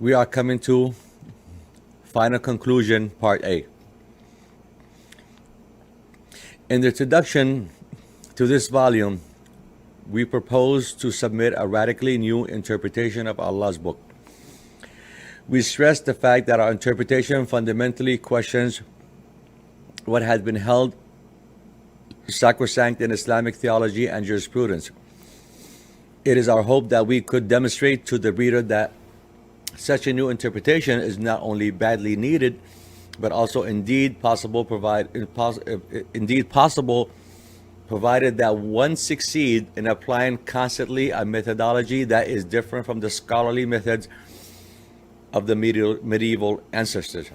we are coming to final conclusion, part A. In the introduction to this volume, we propose to submit a radically new interpretation of Allah's book. We stress the fact that our interpretation fundamentally questions what has been held sacrosanct in Islamic theology and jurisprudence. It is our hope that we could demonstrate to the reader that such a new interpretation is not only badly needed, but also indeed possible, provided that one succeed in applying constantly a methodology that is different from the scholarly methods of the medieval ancestors.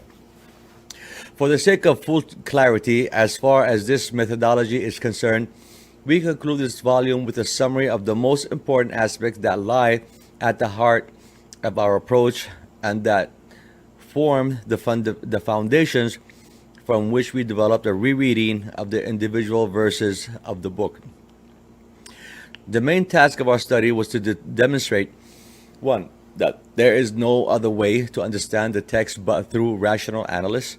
For the sake of full clarity as far as this methodology is concerned, we conclude this volume with a summary of the most important aspects that lie at the heart of our approach and that form the foundations from which we developed a rereading of the individual verses of the book. The main task of our study was to demonstrate, one, that there is no other way to understand the text but through rational analysis.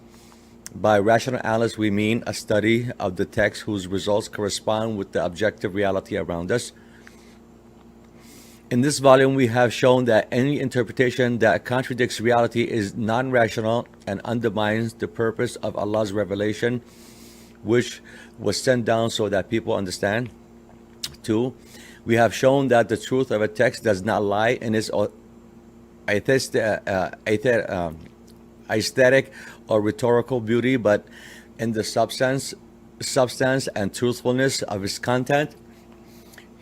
By rational analysis, we mean a study of the text whose results correspond with the objective reality around us. In this volume, we have shown that any interpretation that contradicts reality is non-rational and undermines the purpose of Allah's revelation, which was sent down so that people understand. Two, we have shown that the truth of a text does not lie in its aesthetic or rhetorical beauty, but in the substance and truthfulness of its content.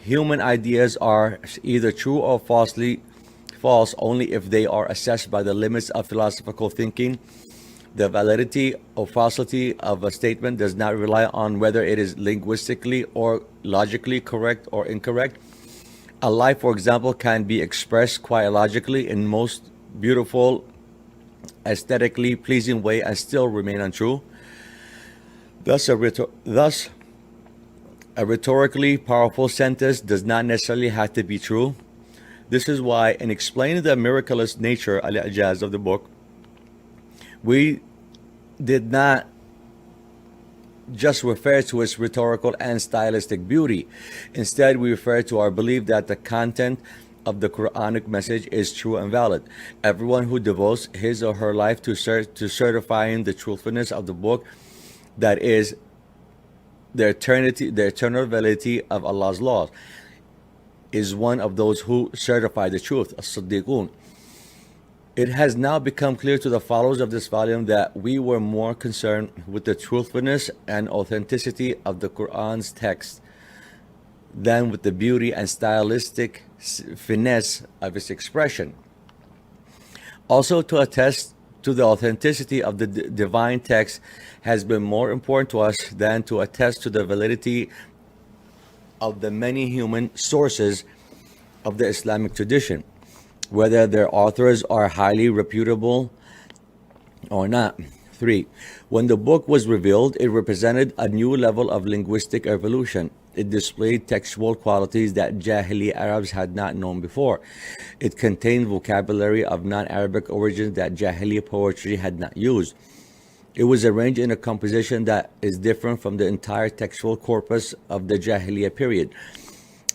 Human ideas are either true or false only if they are assessed by the limits of philosophical thinking. The validity or falsity of a statement does not rely on whether it is linguistically or logically correct or incorrect. A lie, for example, can be expressed quite logically in most beautiful, aesthetically pleasing way and still remain untrue. Thus, a rhetorically powerful sentence does not necessarily have to be true. This is why, in explaining the miraculous nature al-ijaz of the book, we did not just refer to its rhetorical and stylistic beauty. Instead, we refer to our belief that the content of the Quranic message is true and valid. Everyone who devotes his or her life to certifying the truthfulness of the book, that is, the eternal validity of Allah's laws, is one of those who certify the truth, as-siddiqun. It has now become clear to the followers of this volume that we were more concerned with the truthfulness and authenticity of the Quran's text than with the beauty and stylistic finesse of its expression. Also, to attest to the authenticity of the divine text has been more important to us than to attest to the validity of the many human sources of the Islamic tradition, whether their authors are highly reputable or not. 3. When the book was revealed, it represented a new level of linguistic evolution. It displayed textual qualities that Jahili Arabs had not known before. It contained vocabulary of non-Arabic origins that Jahili poetry had not used. It was arranged in a composition that is different from the entire textual corpus of the Jahiliyyah period.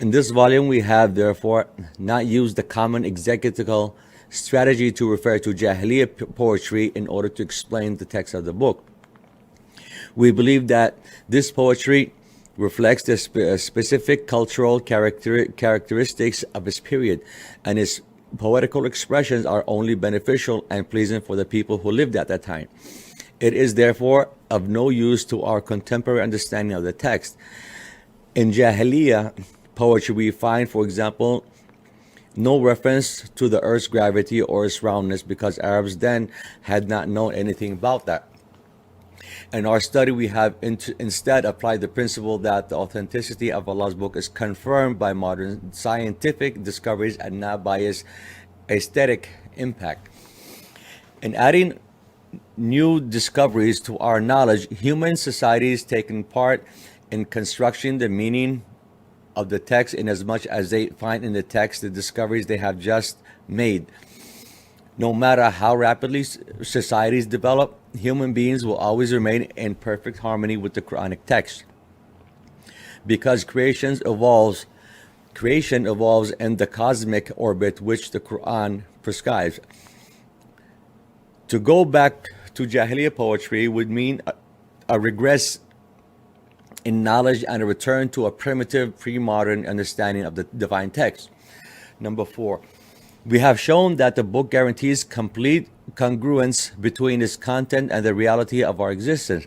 In this volume, we have therefore not used the common exegetical strategy to refer to Jahiliyyah poetry in order to explain the text of the book. We believe that this poetry reflects the specific cultural characteristics of its period, and its poetical expressions are only beneficial and pleasing for the people who lived at that time. It is therefore of no use to our contemporary understanding of the text. In Jahiliyyah poetry, we find, for example, no reference to the earth's gravity or its roundness, because Arabs then had not known anything about that. In our study, we have instead applied the principle that the authenticity of Allah's book is confirmed by modern scientific discoveries and not by its aesthetic impact. In adding new discoveries to our knowledge, human societies taking part in constructing the meaning of the text inasmuch as they find in the text the discoveries they have just made. No matter how rapidly societies develop, human beings will always remain in perfect harmony with the Quranic text. Because creation evolves in the cosmic orbit which the Quran prescribes. To go back to Jahiliyyah poetry would mean a regress in knowledge and a return to a primitive, pre-modern understanding of the divine text. Number 4, we have shown that the book guarantees complete congruence between its content and the reality of our existence,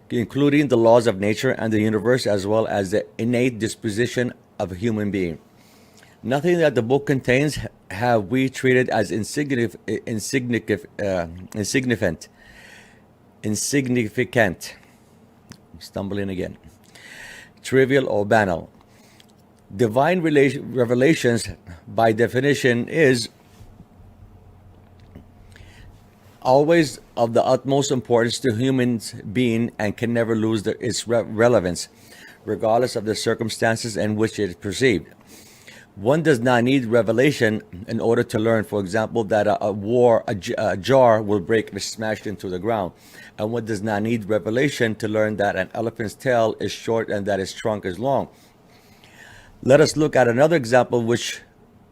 including the laws of nature and the universe, as well as the innate disposition of a human being. Nothing that the book contains have we treated as insignificant, stumbling again, trivial or banal. Divine revelations, by definition, is always of the utmost importance to human being and can never lose its relevance, regardless of the circumstances in which it is perceived. One does not need revelation in order to learn, for example, that a jar will break if smashed into the ground. And one does not need revelation to learn that an elephant's tail is short and that its trunk is long. Let us look at another example which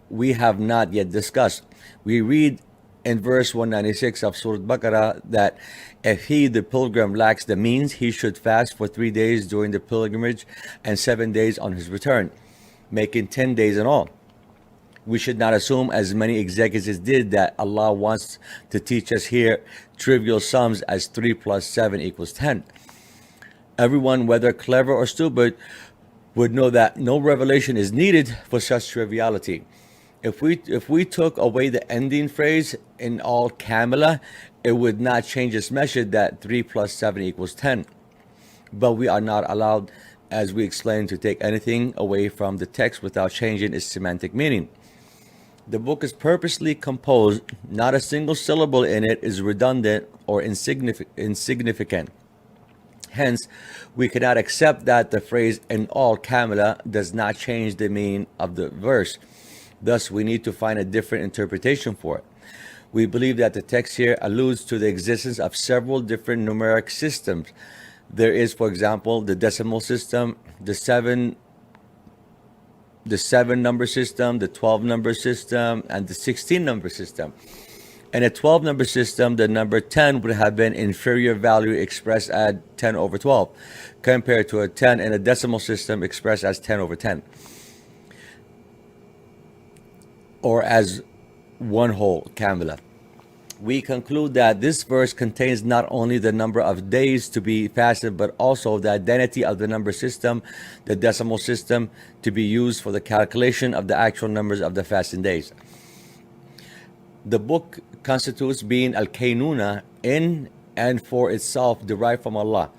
we have not yet discussed. We read in verse 196 of Surah Baqarah that if he, the pilgrim, lacks the means, he should fast for 3 days during the pilgrimage and 7 days on his return, making 10 days in all. We should not assume, as many exegetists did, that Allah wants to teach us here trivial sums as 3 plus 7 equals 10. Everyone, whether clever or stupid, would know that no revelation is needed for such triviality. If we took away the ending phrase in all Kamila, it would not change its message that 3 plus 7 equals 10. But we are not allowed, as we explained, to take anything away from the text without changing its semantic meaning. The book is purposely composed. Not a single syllable in it is redundant or insignificant. Hence, we cannot accept that the phrase in all Kamila does not change the meaning of the verse. Thus, we need to find a different interpretation for it. We believe that the text here alludes to the existence of several different numeric systems. There is, for example, the decimal system, the seven number system, the 12 number system, and the 16 number system. In a 12 number system, the number 10 would have been inferior value expressed as 10 over 12, compared to a 10 in a decimal system expressed as 10 over 10, or as one whole Kamila. We conclude that this verse contains not only the number of days to be fasted, but also the identity of the number system, the decimal system, to be used for the calculation of the actual numbers of the fasting days. The book constitutes being al-kaynuna, in and for itself, derived from Allah.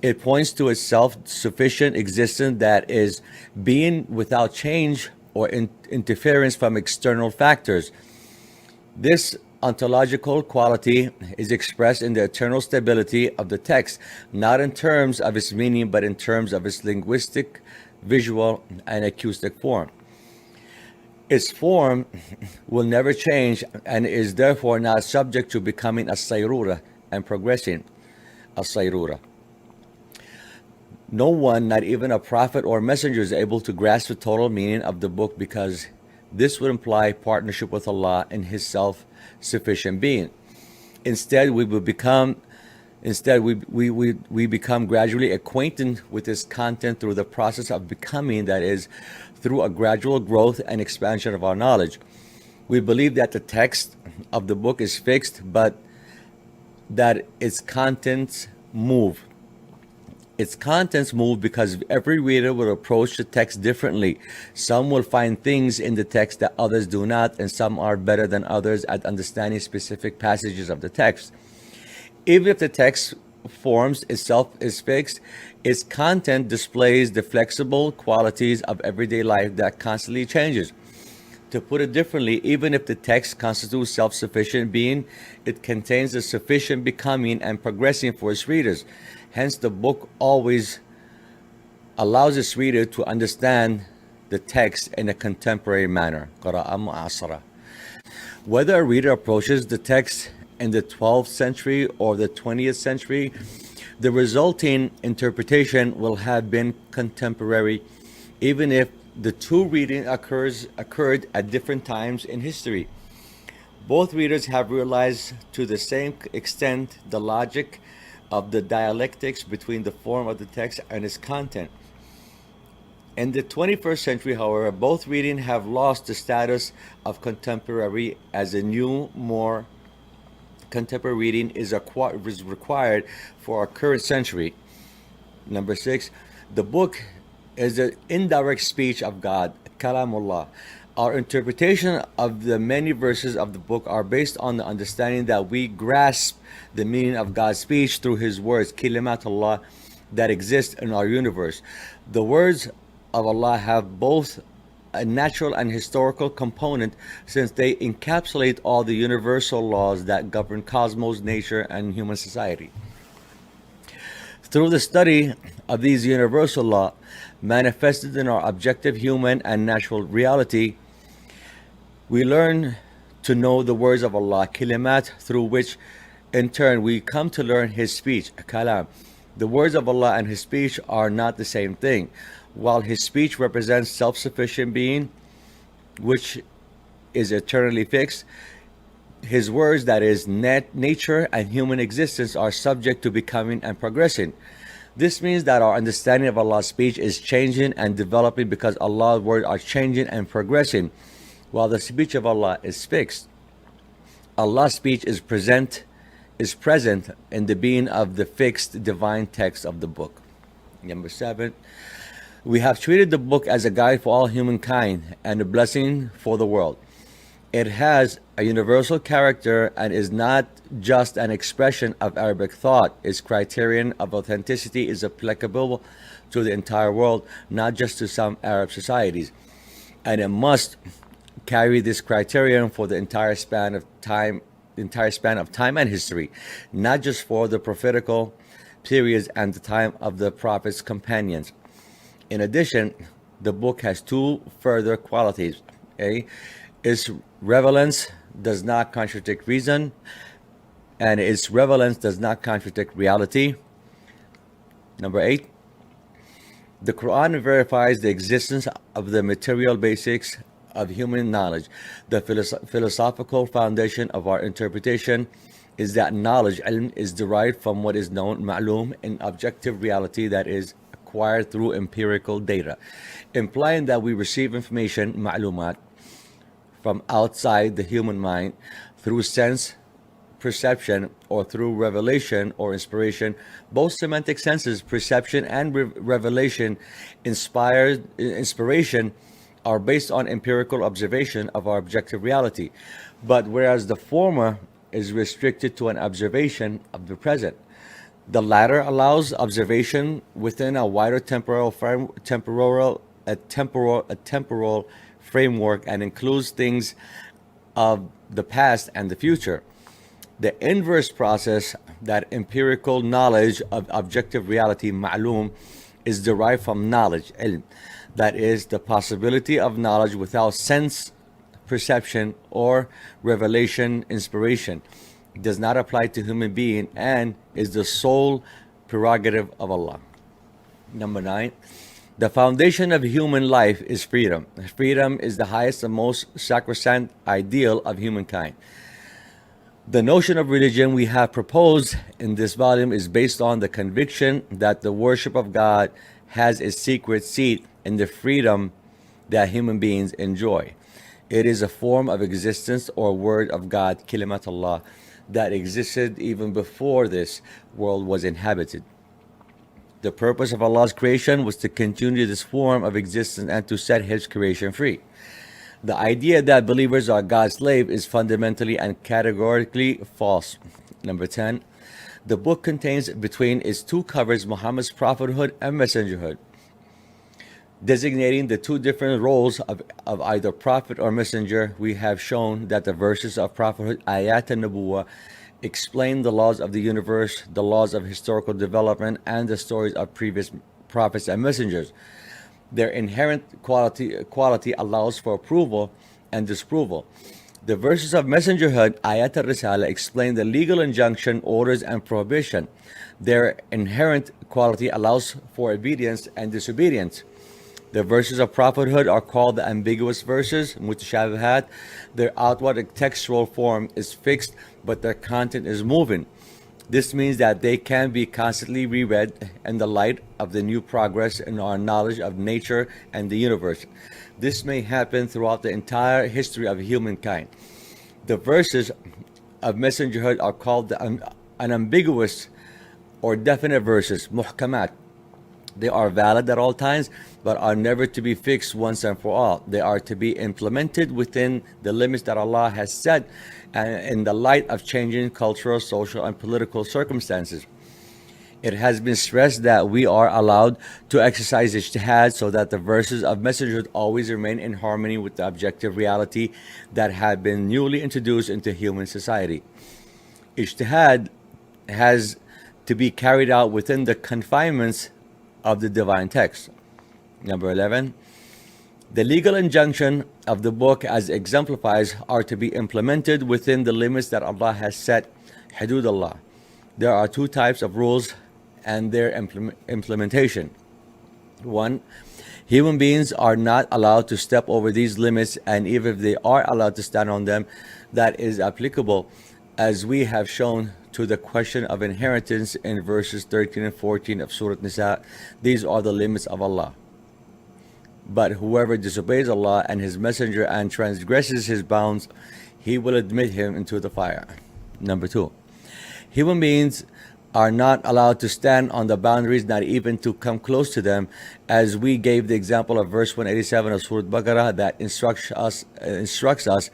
It points to its self-sufficient existence, that is, being without change or interference from external factors. This ontological quality is expressed in the eternal stability of the text, not in terms of its meaning, but in terms of its linguistic, visual, and acoustic form. Its form will never change and is therefore not subject to becoming a sayrura and progressing a sayrura. No one, not even a prophet or messenger, is able to grasp the total meaning of the book, because this would imply partnership with Allah in His self-sufficient being. Instead, we become gradually acquainted with its content through the process of becoming, that is, through a gradual growth and expansion of our knowledge. We believe that the text of the book is fixed, but that its contents move. Its contents move because every reader will approach the text differently. Some will find things in the text that others do not, and some are better than others at understanding specific passages of the text. Even if the text forms itself is fixed, its content displays the flexible qualities of everyday life that constantly changes. To put it differently, even if the text constitutes self-sufficient being, it contains a sufficient becoming and progressing for its readers. Hence, the book always allows its reader to understand the text in a contemporary manner. Whether a reader approaches the text in the 12th century or the 20th century, the resulting interpretation will have been contemporary, even if the two readings occurred at different times in history. Both readers have realized to the same extent the logic of the dialectics between the form of the text and its content. In the 21st century, however, both readings have lost the status of contemporary, as a new, more contemporary reading is required for our current century. Number 6, the book is an indirect speech of God, Kalamullah. Our interpretation of the many verses of the book are based on the understanding that we grasp the meaning of God's speech through His words, Kalimatullah, that exist in our universe. The words of Allah have both a natural and historical component, since they encapsulate all the universal laws that govern cosmos, nature, and human society. Through the study of these universal laws manifested in our objective human and natural reality, we learn to know the words of Allah, kalimat, through which in turn we come to learn His speech, kalam. The words of Allah and His speech are not the same thing. While His speech represents self-sufficient being, which is eternally fixed, His words, that is nature and human existence, are subject to becoming and progressing. This means that our understanding of Allah's speech is changing and developing because Allah's words are changing and progressing, while the speech of Allah is fixed. Allah's speech is present in the being of the fixed divine text of the book. Number 7, we have treated the book as a guide for all humankind and a blessing for the world. It has a universal character and is not just an expression of Arabic thought. Its criterion of authenticity is applicable to the entire world, not just to some Arab societies. And it must carry this criterion for the entire span of time and history, not just for the prophetical periods and the time of the Prophet's companions. In addition, the book has two further qualities. Its relevance does not contradict reason, and its relevance does not contradict reality. Number 8, the Quran verifies the existence of the material basics of human knowledge. The philosophical foundation of our interpretation is that knowledge, ilm, is derived from what is known, ma'lum, in objective reality, that is acquired through empirical data, implying that we receive information, ma'lumat, from outside the human mind through sense perception or through revelation or inspiration. Both semantic senses, perception and revelation, inspiration, are based on empirical observation of our objective reality. But whereas the former is restricted to an observation of the present, the latter allows observation within a wider temporal framework and includes things of the past and the future. The inverse process, that empirical knowledge of objective reality, ma'lum, is derived from knowledge, ilm, that is the possibility of knowledge without sense perception or revelation inspiration. It does not apply to human being and is the sole prerogative of Allah. Number 9, the foundation of human life is freedom. Freedom is the highest and most sacrosanct ideal of humankind. The notion of religion we have proposed in this volume is based on the conviction that the worship of God has its secret seat in the freedom that human beings enjoy. It is a form of existence or word of God, kalimatullah, that existed even before this world was inhabited. The purpose of Allah's creation was to continue this form of existence and to set His creation free. The idea that believers are God's slave is fundamentally and categorically false. Number 10, the book contains between its two covers Muhammad's prophethood and messengerhood, designating the two different roles of either prophet or messenger. We have shown that the verses of prophethood, ayat and nubuwah, explain the laws of the universe, the laws of historical development, and the stories of previous prophets and messengers. Their inherent quality allows for approval and disapproval. The verses of messengerhood, ayat al-risala, explain the legal injunction, orders, and prohibition. Their inherent quality allows for obedience and disobedience. The verses of prophethood are called the ambiguous verses, mutashabihat. Their outward textual form is fixed, but their content is moving. This means that they can be constantly reread in the light of the new progress in our knowledge of nature and the universe. This may happen throughout the entire history of humankind. The verses of messengerhood are called the unambiguous or definite verses, muhkamat. They are valid at all times, but are never to be fixed once and for all. They are to be implemented within the limits that Allah has set and in the light of changing cultural, social, and political circumstances. It has been stressed that we are allowed to exercise ijtihad so that the verses of messengerhood always remain in harmony with the objective reality that had been newly introduced into human society. Ijtihad has to be carried out within the confinements of the divine text. Number 11, the legal injunction of the book as exemplifies are to be implemented within the limits that Allah has set, hudud Allah. There are two types of rules and their implementation. One, human beings are not allowed to step over these limits, and even if they are allowed to stand on them, that is applicable, as we have shown, to the question of inheritance in verses 13 and 14 of Surah Nisa. These are the limits of Allah. But whoever disobeys Allah and His Messenger and transgresses His bounds, He will admit him into the fire. Number 2, human beings are not allowed to stand on the boundaries, not even to come close to them, as we gave the example of verse 187 of Surah Baqarah that instructs us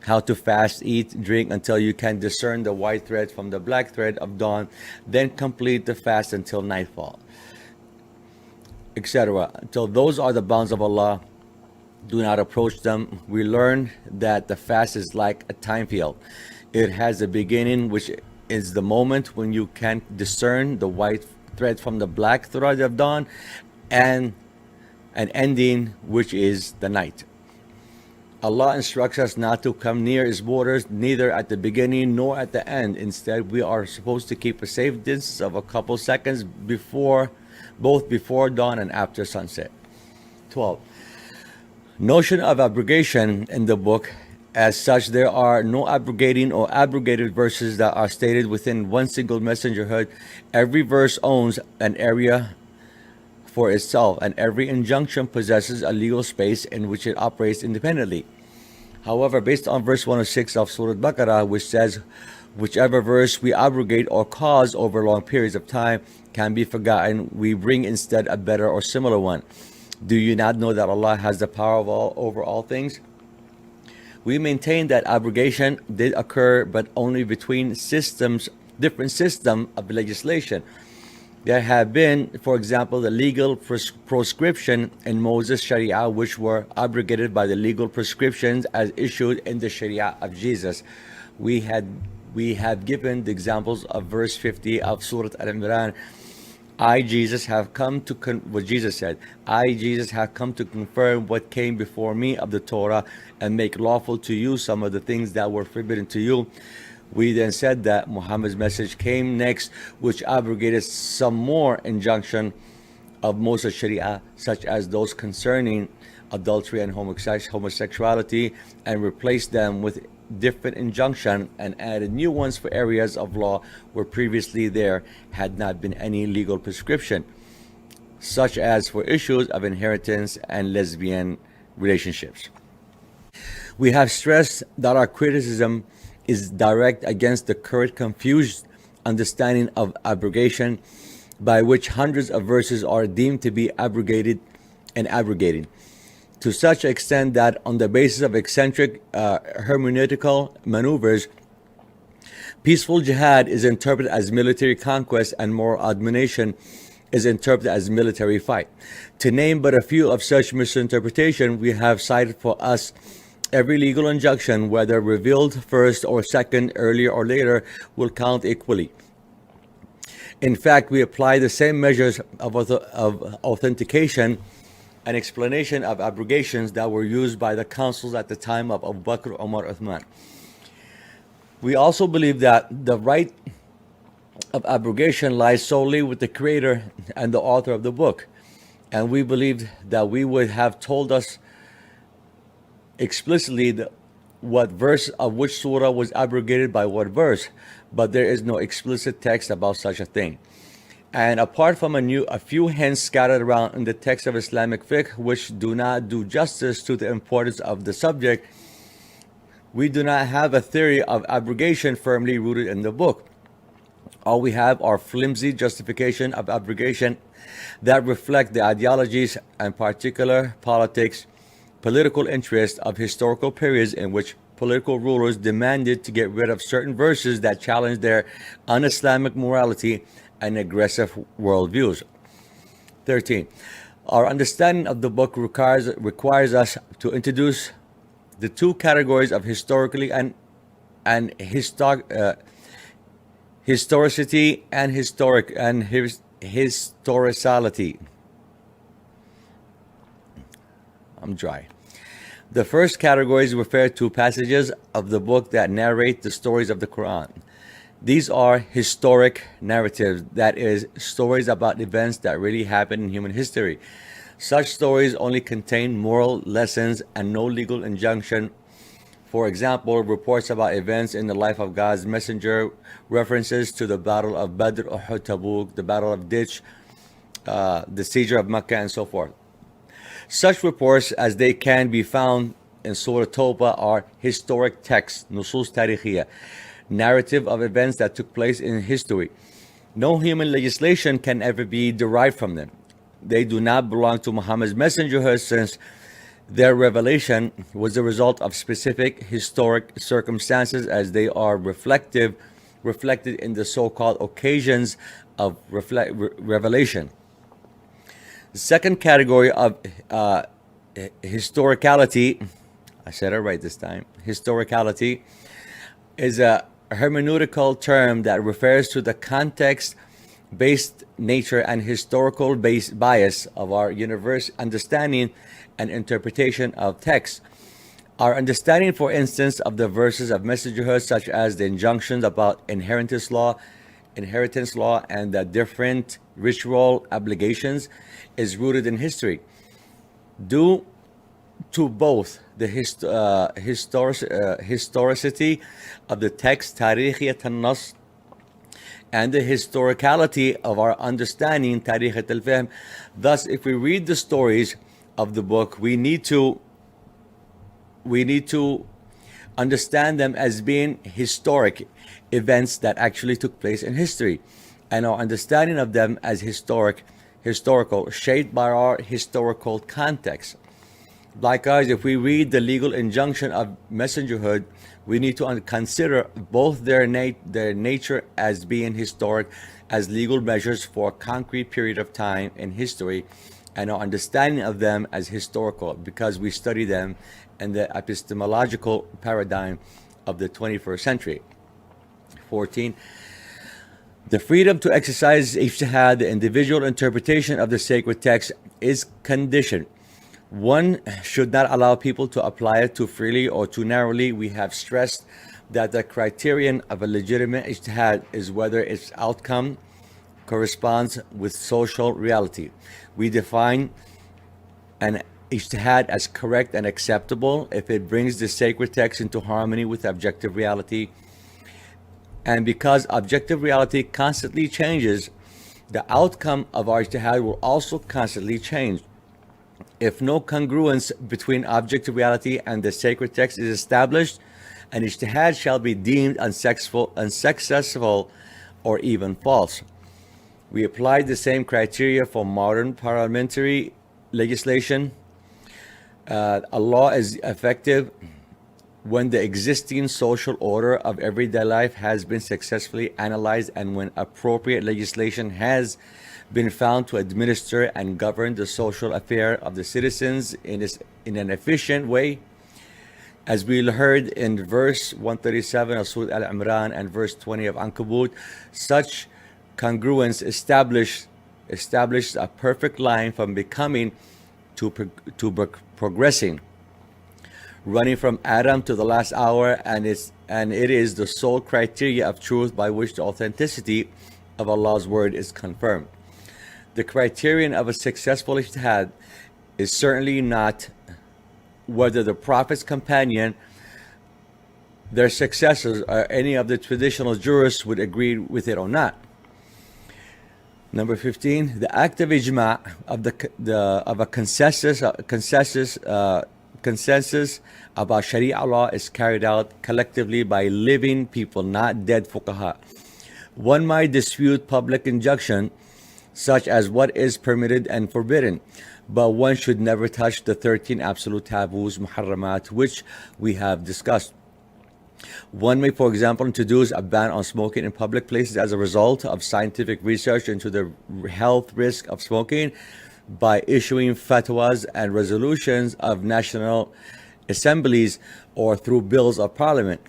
how to fast, eat, drink until you can discern the white thread from the black thread of dawn, then complete the fast until nightfall, etc. Until those are the bounds of Allah, do not approach them. We learn that the fast is like a time field. It has a beginning, which is the moment when you can discern the white thread from the black thread of dawn, and an ending, which is the night. Allah instructs us not to come near His borders, neither at the beginning nor at the end. Instead, we are supposed to keep a safe distance of a couple seconds both before dawn and after sunset. 12. Notion of abrogation in the book. As such, there are no abrogating or abrogated verses that are stated within one single messengerhood. Every verse owns an area for itself, and every injunction possesses a legal space in which it operates independently. However, based on verse 106 of Surah Baqarah, which says, whichever verse we abrogate or cause over long periods of time can be forgotten, we bring instead a better or similar one. Do you not know that Allah has the power over all things? We maintain that abrogation did occur, but only between different systems of legislation. There have been, for example, the legal proscription in Moses' Sharia, which were abrogated by the legal prescriptions as issued in the Sharia of Jesus. We have given the examples of verse 50 of Surah Al-Imran. I, Jesus, have come to what Jesus said. I, Jesus, have come to confirm what came before me of the Torah and make lawful to you some of the things that were forbidden to you. We then said that Muhammad's message came next, which abrogated some more injunction of Moses' Sharia, such as those concerning adultery and homosexuality, and replaced them with different injunction and added new ones for areas of law where previously there had not been any legal prescription, such as for issues of inheritance and lesbian relationships. We have stressed that our criticism is direct against the current confused understanding of abrogation, by which hundreds of verses are deemed to be abrogated and abrogating, to such extent that on the basis of eccentric hermeneutical maneuvers, peaceful jihad is interpreted as military conquest and moral admonition is interpreted as military fight. To name but a few of such misinterpretation, we have cited for us every legal injunction, whether revealed first or second, earlier or later, will count equally. In fact, we apply the same measures of authentication an explanation of abrogations that were used by the councils at the time of Abu Bakr, Umar, Uthman. We also believe that the right of abrogation lies solely with the creator and the author of the book. And we believed that we would have told us explicitly what verse of which surah was abrogated by what verse, but there is no explicit text about such a thing. And apart from a few hints scattered around in the text of Islamic fiqh, which do not do justice to the importance of the subject, we do not have a theory of abrogation firmly rooted in the book. All we have are flimsy justification of abrogation that reflect the ideologies and particular political interests of historical periods in which political rulers demanded to get rid of certain verses that challenged their un-Islamic morality and aggressive worldviews. 13. Our understanding of the book requires us to introduce the two categories of historically and historicity and historicality. I'm dry. The first categories refer to passages of the book that narrate the stories of the Quran. These are historic narratives, that is, stories about events that really happened in human history. Such stories only contain moral lessons and no legal injunction. For example, reports about events in the life of God's messenger, references to the Battle of Badr, Uhud, Tabuk, the Battle of Ditch, the siege of Mecca, and so forth. Such reports, as they can be found in Surah Tawbah, are historic texts, nusus tarikhiyah, narrative of events that took place in history. No human legislation can ever be derived from them. They do not belong to Muhammad's messengerhood, since their revelation was the result of specific historic circumstances, as they are reflected in the so-called occasions of revelation. The second category of historicality, I said it right this time, historicality is a hermeneutical term that refers to the context-based nature and historical bias of our universe understanding and interpretation of text. Our understanding, for instance, of the verses of messengerhood, such as the injunctions about inheritance law, and the different ritual obligations, is rooted in history. Due to both the historicity of the text, tarikhiyat al-nas, and the historicality of our understanding, tarikhiyat al-fahm. Thus, if we read the stories of the book, we need to understand them as being historic events that actually took place in history, and our understanding of them as historical, shaped by our historical context. Likewise, if we read the legal injunction of messengerhood, we need to consider both their nature as being historic, as legal measures for a concrete period of time in history, and our understanding of them as historical, because we study them in the epistemological paradigm of the 21st century. 14. The freedom to exercise ijtihad, the individual interpretation of the sacred text, is conditioned. One should not allow people to apply it too freely or too narrowly. We have stressed that the criterion of a legitimate ijtihad is whether its outcome corresponds with social reality. We define an ijtihad as correct and acceptable if it brings the sacred text into harmony with objective reality. And because objective reality constantly changes, the outcome of our ijtihad will also constantly change. If no congruence between objective reality and the sacred text is established, an ijtihad shall be deemed unsuccessful, or even false. We applied the same criteria for modern parliamentary legislation. A law is effective when the existing social order of everyday life has been successfully analyzed, and when appropriate legislation has been found to administer and govern the social affair of the citizens in an efficient way. As we heard in verse 137 of Surah Al-Imran and verse 20 of Ankabut, such congruence established a perfect line from becoming progressing, running from Adam to the last hour, and it is the sole criteria of truth by which the authenticity of Allah's word is confirmed. The criterion of a successful ijtihad is certainly not whether the Prophet's companion, their successors, or any of the traditional jurists would agree with it or not. Number 15, the Act of Ijm of a consensus about Sharia law is carried out collectively by living people, not dead fuqaha. One might dispute public injunction, such as what is permitted and forbidden, but one should never touch the 13 absolute taboos, muharramat, which we have discussed. One may, for example, introduce a ban on smoking in public places as a result of scientific research into the health risk of smoking by issuing fatwas and resolutions of national assemblies or through bills of parliament.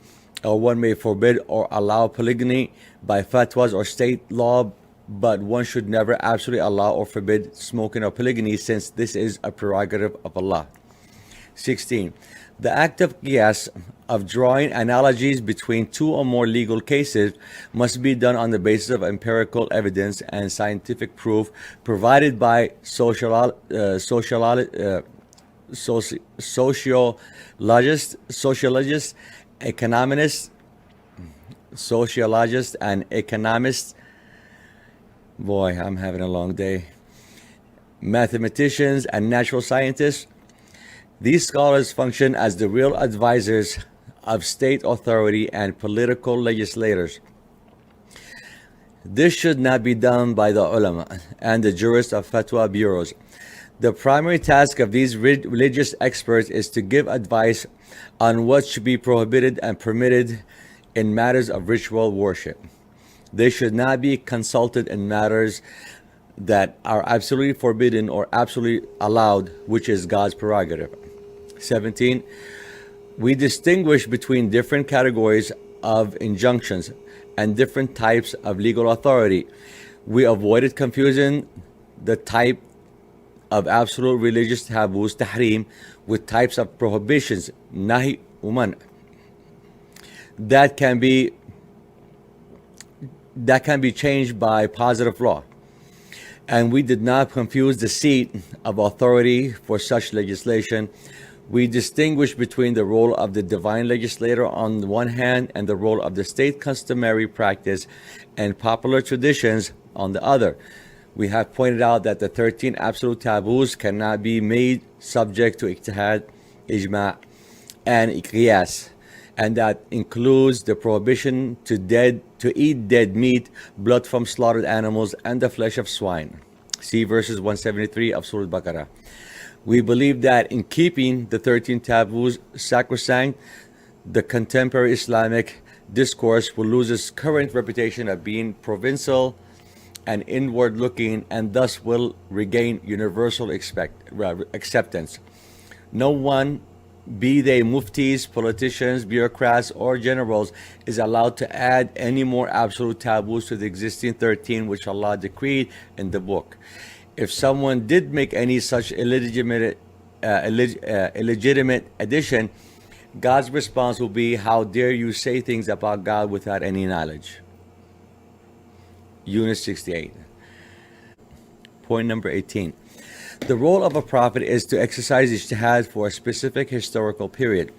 Or one may forbid or allow polygamy by fatwas or state law, but one should never absolutely allow or forbid smoking or polygamy, since this is a prerogative of Allah. 16. The act of qiyas, of drawing analogies between two or more legal cases, must be done on the basis of empirical evidence and scientific proof provided by sociologists, sociologists, and economists. Boy, I'm having a long day. Mathematicians and natural scientists. These scholars function as the real advisors of state authority and political legislators. This should not be done by the ulama and the jurists of fatwa bureaus. The primary task of these religious experts is to give advice on what should be prohibited and permitted in matters of ritual worship. They should not be consulted in matters that are absolutely forbidden or absolutely allowed, which is God's prerogative. 17. We distinguish between different categories of injunctions and different types of legal authority. We avoided confusing the type of absolute religious taboos, tahrim, with types of prohibitions, nahi uman, that can be changed by positive law. And we did not confuse the seat of authority for such legislation. We distinguish between the role of the divine legislator on the one hand and the role of the state customary practice and popular traditions on the other. We have pointed out that the 13 absolute taboos cannot be made subject to ijtihad, ijma, and qiyas, and that includes the prohibition to eat dead meat, blood from slaughtered animals, and the flesh of swine. See verses 173 of Surah Al-Baqarah. We believe that in keeping the 13 taboos sacrosanct, the contemporary Islamic discourse will lose its current reputation of being provincial and inward-looking, and thus will regain universal acceptance. No one, be they muftis, politicians, bureaucrats, or generals, is allowed to add any more absolute taboos to the existing 13 which Allah decreed in the book. If someone did make any such illegitimate addition, God's response will be, how dare you say things about God without any knowledge? Unit 68. Point number 18. The role of a prophet is to exercise ijtihad for a specific historical period.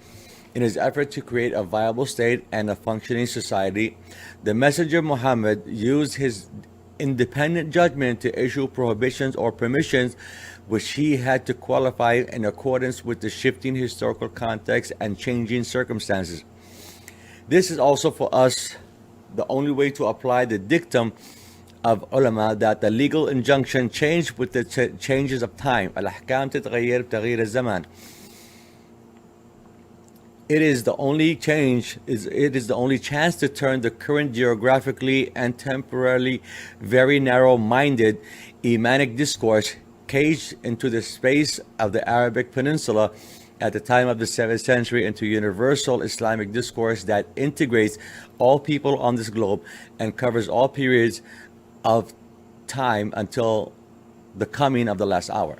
In his effort to create a viable state and a functioning society, the Messenger Muhammad used his independent judgment to issue prohibitions or permissions which he had to qualify in accordance with the shifting historical context and changing circumstances. This is also for us the only way to apply the dictum of ulama that the legal injunction changed with the changes of time. Al-ahkam تتغير بتغيير الزمان. It is the only chance to turn the current geographically and temporarily very narrow-minded Imanic discourse caged into the space of the Arabic Peninsula at the time of the 7th century into universal Islamic discourse that integrates all people on this globe and covers all periods of time until the coming of the last hour.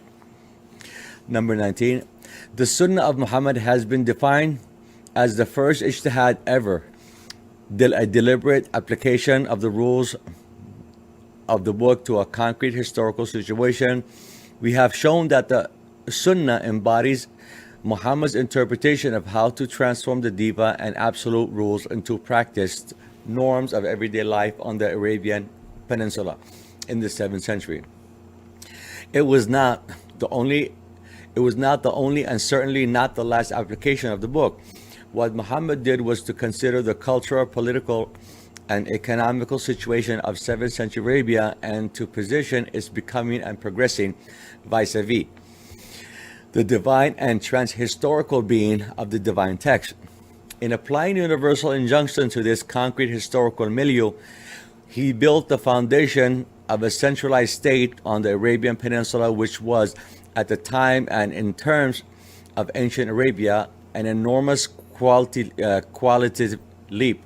Number 19. The Sunnah of Muhammad has been defined as the first ijtihad ever, a deliberate application of the rules of the book to a concrete historical situation. We have shown that the Sunnah embodies Muhammad's interpretation of how to transform the diva and absolute rules into practiced norms of everyday life on the Arabian Peninsula in the 7th century. It was not the only and certainly not the last application of the book. What Muhammad did was to consider the cultural, political, and economical situation of 7th century Arabia and to position its becoming and progressing vis-a-vis the divine and trans-historical being of the divine text. In applying universal injunction to this concrete historical milieu, he built the foundation of a centralized state on the Arabian Peninsula, which was, at the time and in terms of ancient Arabia, an enormous qualitative leap.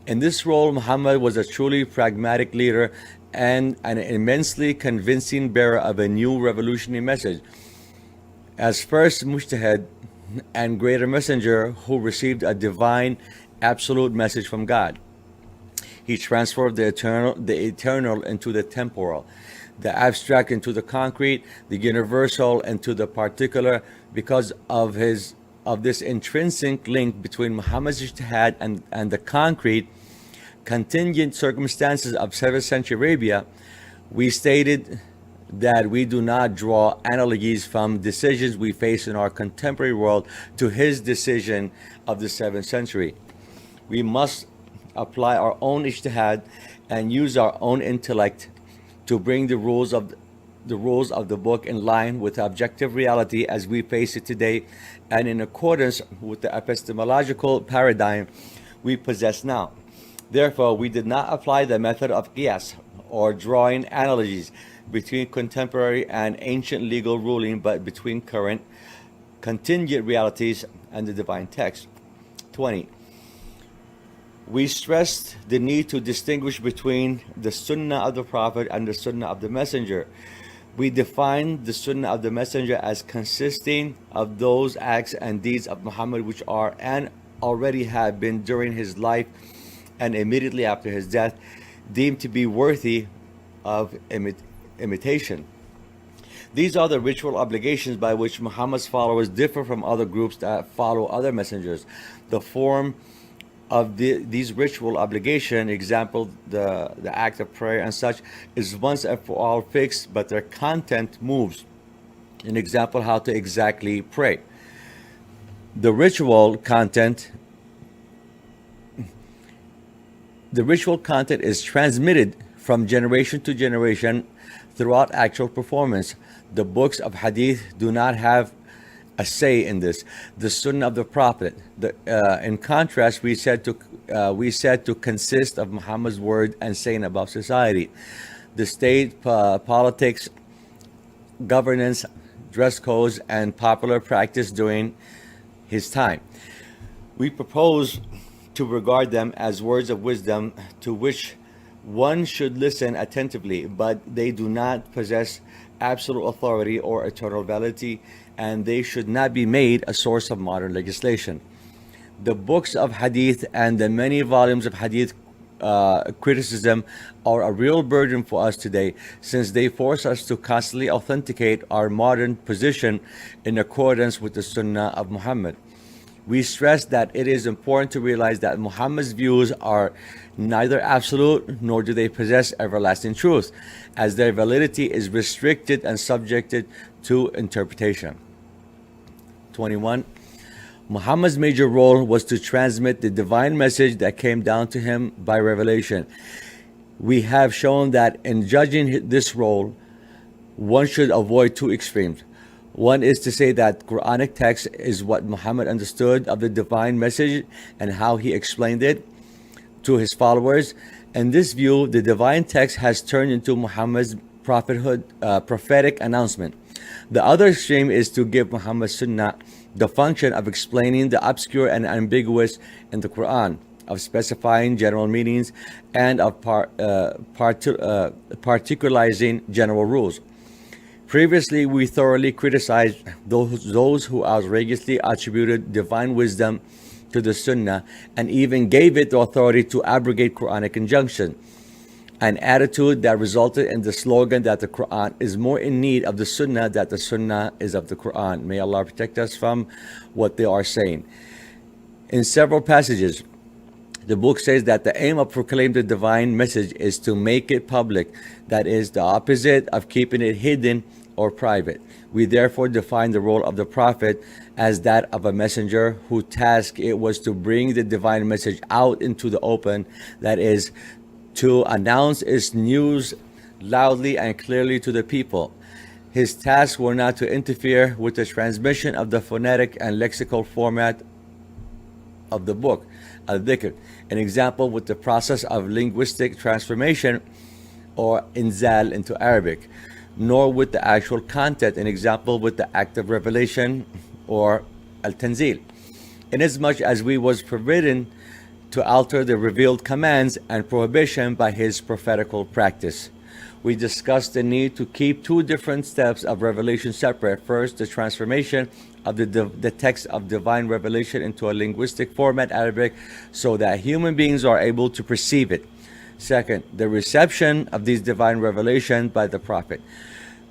In this role, Muhammad was a truly pragmatic leader and an immensely convincing bearer of a new revolutionary message. As first mujtahid and greater messenger who received a divine, absolute message from God, he transformed the eternal into the temporal, the abstract into the concrete, the universal into the particular, because of this intrinsic link between Muhammad's ijtihad and the concrete, contingent circumstances of 7th century Arabia. We stated that we do not draw analogies from decisions we face in our contemporary world to his decision of the 7th century. We must apply our own ijtihad and use our own intellect to bring the rules of the book in line with objective reality as we face it today and in accordance with the epistemological paradigm we possess now. Therefore, we did not apply the method of qiyas or drawing analogies between contemporary and ancient legal ruling, but between current contingent realities and the divine text. 20. We stressed the need to distinguish between the Sunnah of the Prophet and the Sunnah of the Messenger. We defined the Sunnah of the Messenger as consisting of those acts and deeds of Muhammad which are and already have been during his life and immediately after his death deemed to be worthy of imitation. These are the ritual obligations by which Muhammad's followers differ from other groups that follow other messengers. The form of these ritual obligation, example the act of prayer and such, is once and for all fixed, but their content moves. An example how to exactly pray. The ritual content is transmitted from generation to generation throughout actual performance. The books of hadith do not have a say in this. The Sunnah of the Prophet, in contrast, we said to consist of Muhammad's word and saying about society, the state, politics, governance, dress codes, and popular practice during his time. We propose to regard them as words of wisdom to which one should listen attentively, but they do not possess absolute authority or eternal validity, and they should not be made a source of modern legislation. The books of hadith and the many volumes of hadith criticism are a real burden for us today, since they force us to constantly authenticate our modern position in accordance with the Sunnah of Muhammad. We stress that it is important to realize that Muhammad's views are neither absolute nor do they possess everlasting truth, as their validity is restricted and subjected to interpretation. 21. Muhammad's major role was to transmit the divine message that came down to him by revelation. We have shown that in judging this role, one should avoid two extremes. One is to say that Quranic text is what Muhammad understood of the divine message and how he explained it to his followers. In this view, the divine text has turned into Muhammad's prophetic announcement. The other extreme is to give Muhammad's Sunnah the function of explaining the obscure and ambiguous in the Quran, of specifying general meanings, and of particularizing general rules. Previously, we thoroughly criticized those who outrageously attributed divine wisdom to the Sunnah and even gave it the authority to abrogate Quranic injunction, an attitude that resulted in the slogan that the Quran is more in need of the Sunnah than the Sunnah is of the Quran. May Allah protect us from what they are saying. In several passages, the book says that the aim of proclaiming the divine message is to make it public, that is, the opposite of keeping it hidden or private. We therefore define the role of the Prophet as that of a messenger whose task it was to bring the divine message out into the open, that is, to announce its news loudly and clearly to the people. His tasks were not to interfere with the transmission of the phonetic and lexical format of the book, al-dhikr, an example with the process of linguistic transformation or inzal into Arabic, nor with the actual content, an example with the act of revelation or al-tanzil, inasmuch as we was forbidden to alter the revealed commands and prohibition by his prophetical practice. We discussed the need to keep two different steps of revelation separate. First, the transformation of the text of divine revelation into a linguistic format, Arabic, so that human beings are able to perceive it. Second, the reception of these divine revelation by the Prophet.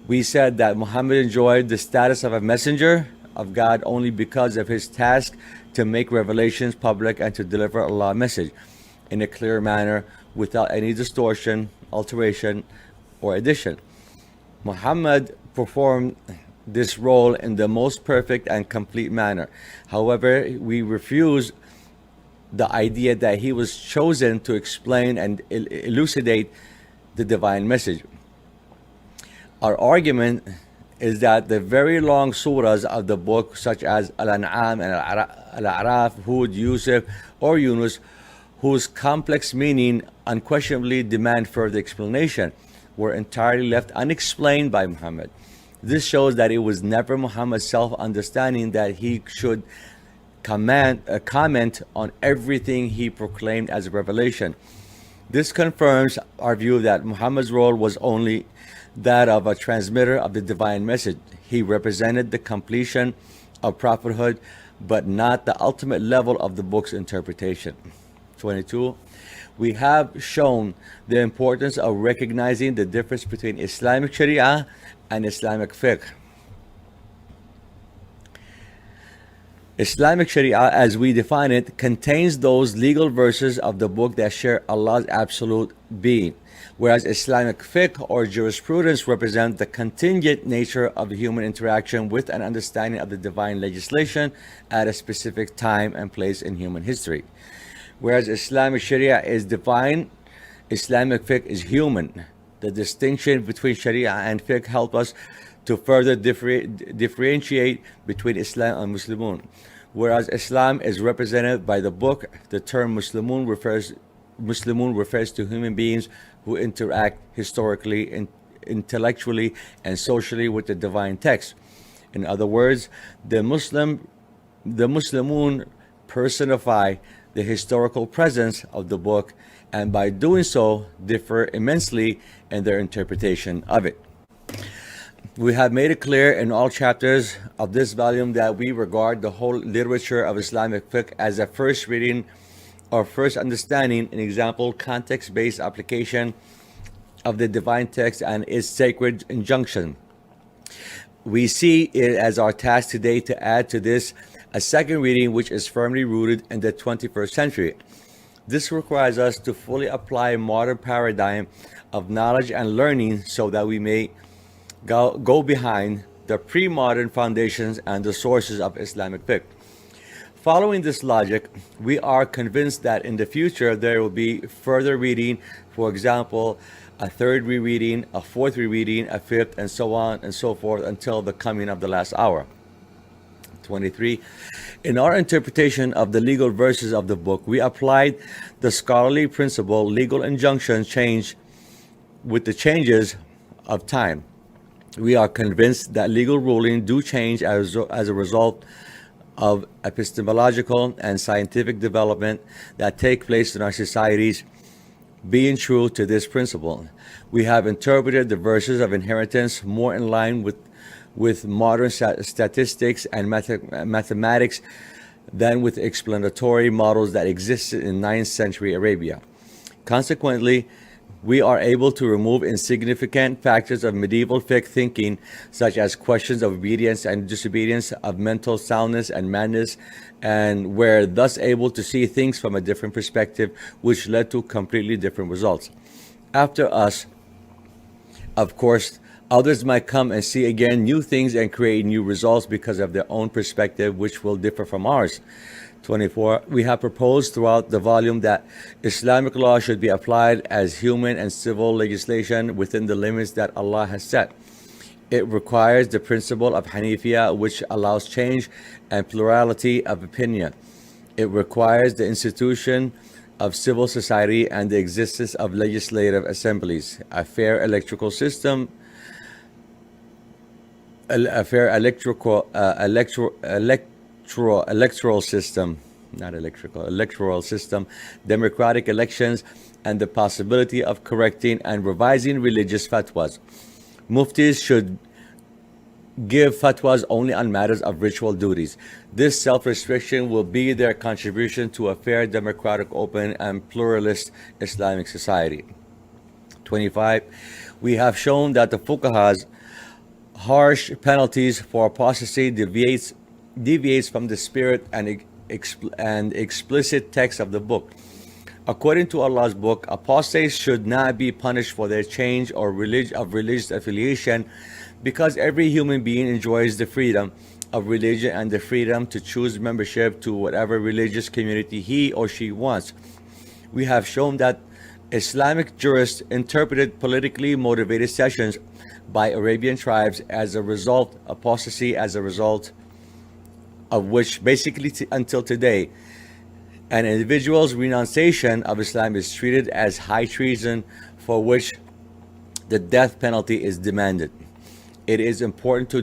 We said that Muhammad enjoyed the status of a messenger of God only because of his task to make revelations public and to deliver Allah's message in a clear manner without any distortion, alteration, or addition. Muhammad performed this role in the most perfect and complete manner. However, we refuse the idea that he was chosen to explain and elucidate the divine message. Our argument is that the very long surahs of the book, such as Al-An'am and Al-A'raf, Hud, Yusuf, or Yunus, whose complex meaning unquestionably demand further explanation, were entirely left unexplained by Muhammad. This shows that it was never Muhammad's self-understanding that he should comment on everything he proclaimed as a revelation. This confirms our view that Muhammad's role was only that of a transmitter of the divine message. He represented the completion of prophethood, but not the ultimate level of the book's interpretation. 22. We have shown the importance of recognizing the difference between Islamic Sharia and Islamic fiqh. Islamic Sharia, as we define it, contains those legal verses of the book that share Allah's absolute being, whereas Islamic fiqh or jurisprudence represent the contingent nature of human interaction with an understanding of the divine legislation at a specific time and place in human history. Whereas Islamic Sharia is divine, Islamic fiqh is human. The distinction between Sharia and fiqh help us to further differentiate between Islam and Muslimun. Whereas Islam is represented by the book, the term Muslimun refers to human beings who interact historically, intellectually, and socially with the divine text. In other words, the Muslimun personify the historical presence of the book, and by doing so differ immensely in their interpretation of it. We have made it clear in all chapters of this volume that we regard the whole literature of Islamic fiqh as a first reading or first understanding, an example, context-based application of the divine text and its sacred injunction. We see it as our task today to add to this a second reading which is firmly rooted in the 21st century. This requires us to fully apply a modern paradigm of knowledge and learning so that we may go behind the pre-modern foundations and the sources of Islamic fiqh. Following this logic, we are convinced that in the future there will be further reading, for example, a third rereading, a fourth rereading, a fifth, and so on and so forth until the coming of the last hour. 23. In our interpretation of the legal verses of the book, we applied the scholarly principle legal injunctions change with the changes of time. We are convinced that legal rulings do change as a result of epistemological and scientific development that take place in our societies, being true to this principle. We have interpreted the verses of inheritance more in line with modern statistics and mathematics than with explanatory models that existed in 9th century Arabia. Consequently, we are able to remove insignificant factors of medieval fiqh thinking, such as questions of obedience and disobedience, of mental soundness and madness, and were thus able to see things from a different perspective, which led to completely different results. After us, of course, others might come and see again new things and create new results because of their own perspective, which will differ from ours. 24. We have proposed throughout the volume that Islamic law should be applied as human and civil legislation within the limits that Allah has set. It requires the principle of Hanifiyya, which allows change and plurality of opinion. It requires the institution of civil society and the existence of legislative assemblies, a fair electoral system, electoral system, democratic elections, and the possibility of correcting and revising religious fatwas. Muftis should give fatwas only on matters of ritual duties. This self-restriction will be their contribution to a fair, democratic, open, and pluralist Islamic society. 25. We have shown that the fuqaha's harsh penalties for apostasy deviates from the spirit and explicit text of the book. According to Allah's book, apostates should not be punished for their change or religious affiliation, because every human being enjoys the freedom of religion and the freedom to choose membership to whatever religious community he or she wants. We have shown that Islamic jurists interpreted politically motivated sessions by Arabian tribes as a result, apostasy as a result of which basically until today, an individual's renunciation of Islam is treated as high treason, for which the death penalty is demanded. It is important to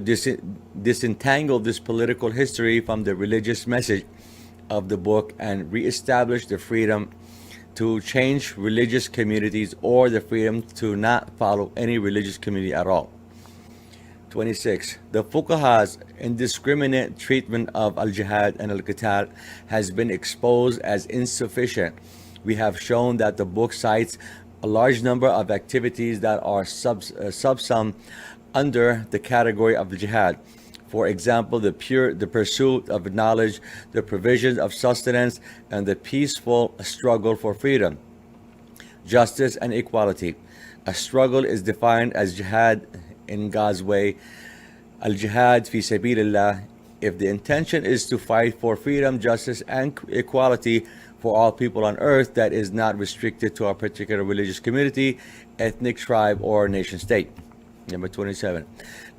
disentangle this political history from the religious message of the book and reestablish the freedom to change religious communities or the freedom to not follow any religious community at all. 26. The fuqaha's indiscriminate treatment of al-jihad and al-qital has been exposed as insufficient. We have shown that the book cites a large number of activities that are subsumed under the category of the jihad. For example, the pursuit of knowledge, the provision of sustenance, and the peaceful struggle for freedom, justice, and equality. A struggle is defined as jihad in God's way, al-jihad fi sabilillah, if the intention is to fight for freedom, justice, and equality for all people on earth that is not restricted to a particular religious community, ethnic tribe, or nation state. Number 27.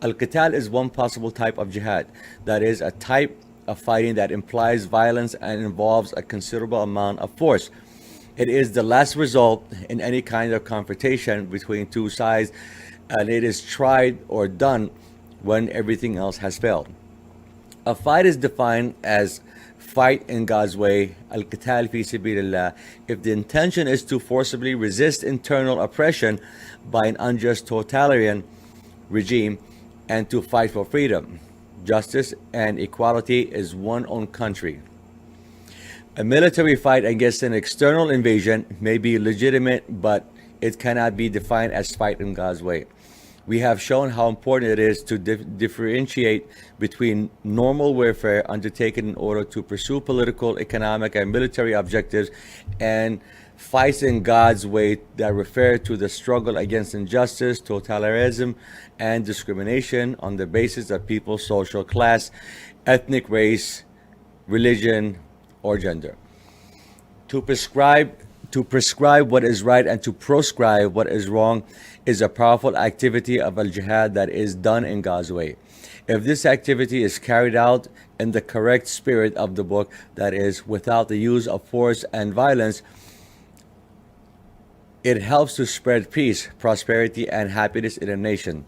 Al-qital is one possible type of jihad, that is, a type of fighting that implies violence and involves a considerable amount of force. It is the last result in any kind of confrontation between two sides, and it is tried or done when everything else has failed. A fight is defined as fight in God's way, al-qital fi sabilillah, if the intention is to forcibly resist internal oppression by an unjust totalitarian regime and to fight for freedom, justice, and equality is one's own country. A military fight against an external invasion may be legitimate, but it cannot be defined as fight in God's way. We have shown how important it is to differentiate between normal warfare undertaken in order to pursue political, economic, and military objectives and fights in God's way that refer to the struggle against injustice, totalitarianism, and discrimination on the basis of people's social class, ethnic race, religion, or gender. To prescribe what is right and to proscribe what is wrong is a powerful activity of al-jihad that is done in God's way. If this activity is carried out in the correct spirit of the book, that is, without the use of force and violence, it helps to spread peace, prosperity, and happiness in a nation.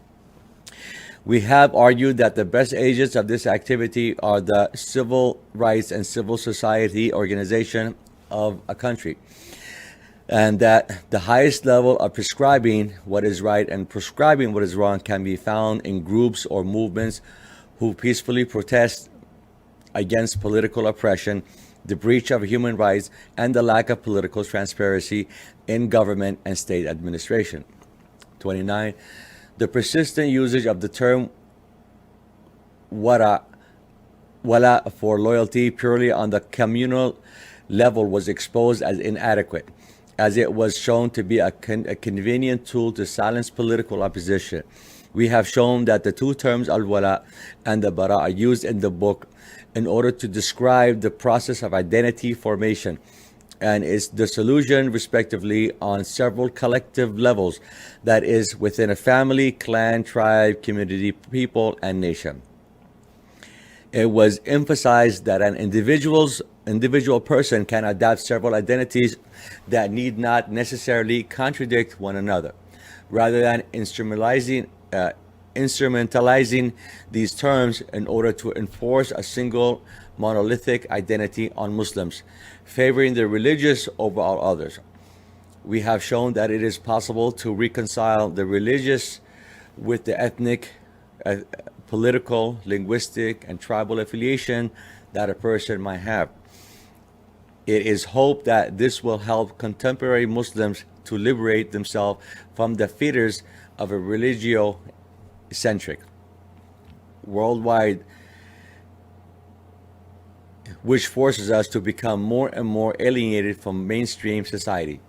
We have argued that the best agents of this activity are the civil rights and civil society organization of a country. and that the highest level of prescribing what is right and prescribing what is wrong can be found in groups or movements who peacefully protest against political oppression, the breach of human rights, and the lack of political transparency in government and state administration. 29. The persistent usage of the term wala for loyalty purely on the communal level was exposed as inadequate, as it was shown to be a convenient tool to silence political opposition. We have shown that the two terms al-wala and the bara are used in the book in order to describe the process of identity formation and its dissolution respectively on several collective levels, that is, within a family, clan, tribe, community, people, and nation. It was emphasized that an individual person can adopt several identities that need not necessarily contradict one another, rather than instrumentalizing these terms in order to enforce a single monolithic identity on Muslims, favoring the religious over all others. We have shown that it is possible to reconcile the religious with the ethnic, political, linguistic, and tribal affiliation that a person might have. It is hoped that this will help contemporary Muslims to liberate themselves from the fetters of a religio-centric worldwide, which forces us to become more and more alienated from mainstream society,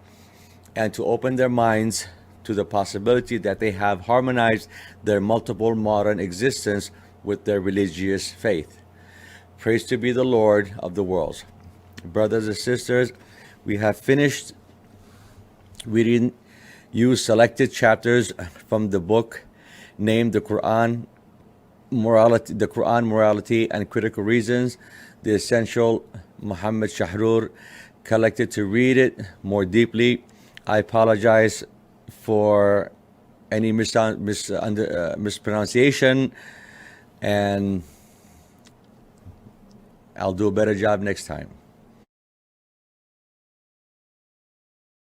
and to open their minds to the possibility that they have harmonized their multiple modern existence with their religious faith. Praise to be the Lord of the worlds. Brothers and sisters, we have finished reading you selected chapters from the book named the Quran Morality and Critical Reasons, the essential Muhammad Shahrur collected. To read it more deeply, I apologize for any mispronunciation, and I'll do a better job next time.